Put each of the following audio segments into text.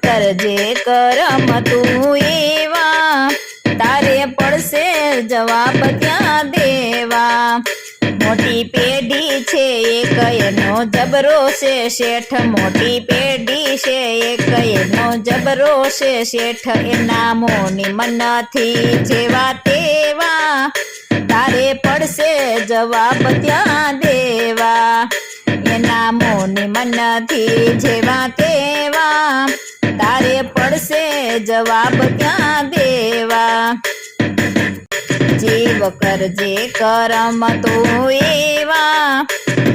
करजे करम तू एवा तारे पड़से जवाब त्या देवा। मोटी पेढ़ी छे एक एनो जबरो से शेठ मोटी पेढ़ी छे एक एनो जबरो से शेठ एना मोनी मन थी जेवा तेवा तारे पड़से जवाब त्या देवा। एना मोनी मन थी जेवा तेवा तारे पड़से जवाब क्या देवा। जीव करजे करम तू एवा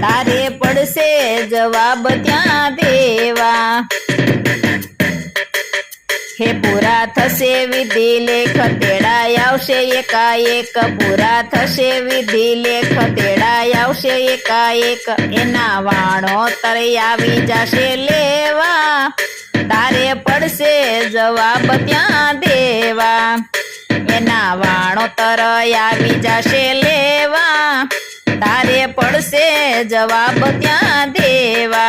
तारे पड़से जवाब त्या देवा। हे पूरा थशे विधि लेख तेड़ाय आवशे एकाएक पूरा थशे विधि लेख तेड़ाय आवशे एकाएक एना वाणो तरे आवी जशे लेवा तारे पड़से जवाब त्या देवा। एना वाणो तरे आवी जशे लेवा तारे पड़से जवाब त्या देवा।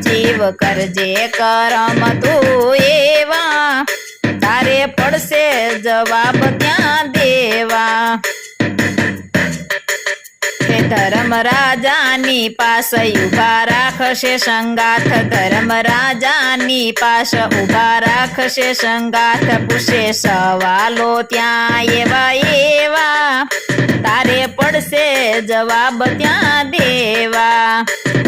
जीव करजे करम तू एवा तारे पड़से जवाब त्या देवा। हे धर्म राजानी पास उभा राखशे संगाथ धर्म राजानी पास उभा राखशे संगाथ पूछे सवालो त्या एवा एवा तारे पड़से जवाब त्या देवा।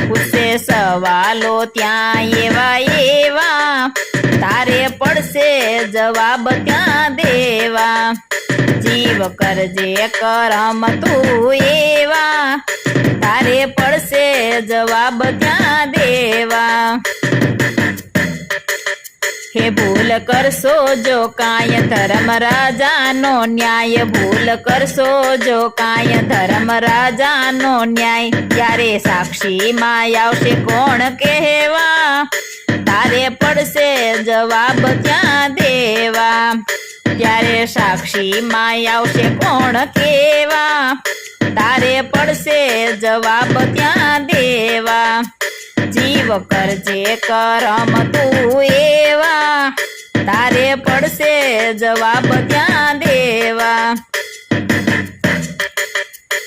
पूछे सवालो त्या एवा एवा तारे पड़से जवाब त्या देवा। जीव करजे करम तू एवा तारे पड़से जवाब त्या देवा। हे भूल करशो जो कांय धर्म राजा नो न्याय भूल करशो जो कांय धर्म राजा नो न्याय त्यारे साक्षी मां आवशे कोण कहेवा तारे पड़से जवाब त्या देवा। त्यारे साक्षी मां आवशे कोण केवा तारे पड़से जवाब त्या देवा। जीव करजे करम तू एवा तारे पड़से जवाब त्या देवा।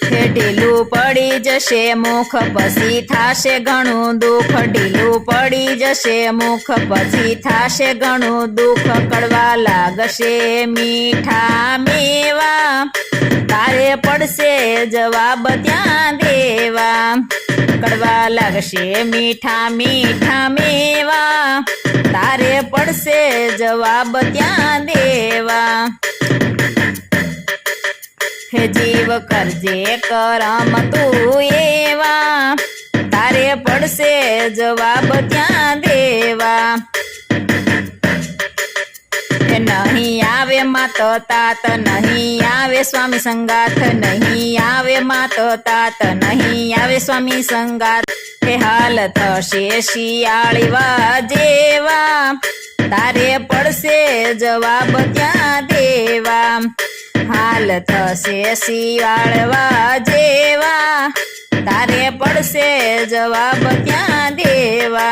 हे ढीलू पड़ी जशे मुख पछी थाशे घणु दुख ढीलू पड़ी जशे मुख पछी थाशे घणु दुख कड़वा लागशे मीठा मेवा तारे पड़से जवाब त्या देवा। कड़वा लागशे मीठा मीठा मेवा तारे पड़से जवाब त्या देवा। हे जीव करजे करम तू एवा तारे पड़से जवाब त्या देवा। नहीं आवे मात तात नहीं आवे स्वामी संगाथ नहीं आवे मात तात नहीं आवे स्वामी संगाथ। हे हाल थशे शियाळीवा जेवा तारे पड़से जवाब त्या देवा। हाल थशे शियाळवा जेवा तारे पड़से जवाब त्या देवा।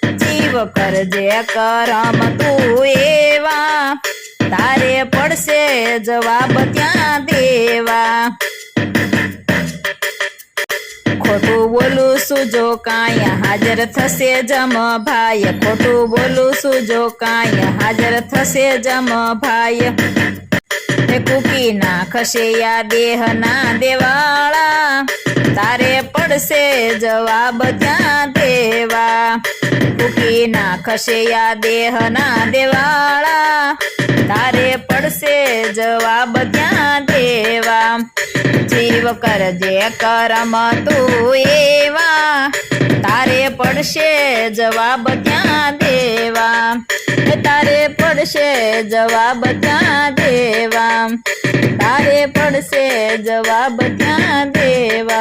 जीव करजे करम तू एवा तारे पड़से जवाब त्या देवा। खोटू बोलू सुजो कांय हाजर थशे जम भाई खोटू बोलू सुजो कांय हाजर थशे जम भाई। हे कूकी नाखशे या देह ना देवाळा तारे पड़से जवाब त्या देवा। कूकी नाखशे या देह ना देवाळा तारे पड़से जवाब त्या देवा। जीव करजे करम तू एवा तारे पड़से जवाब त्या देवा। तारे पड़से जवाब त्या देवा तारे पड़से जवाब त्या देवा।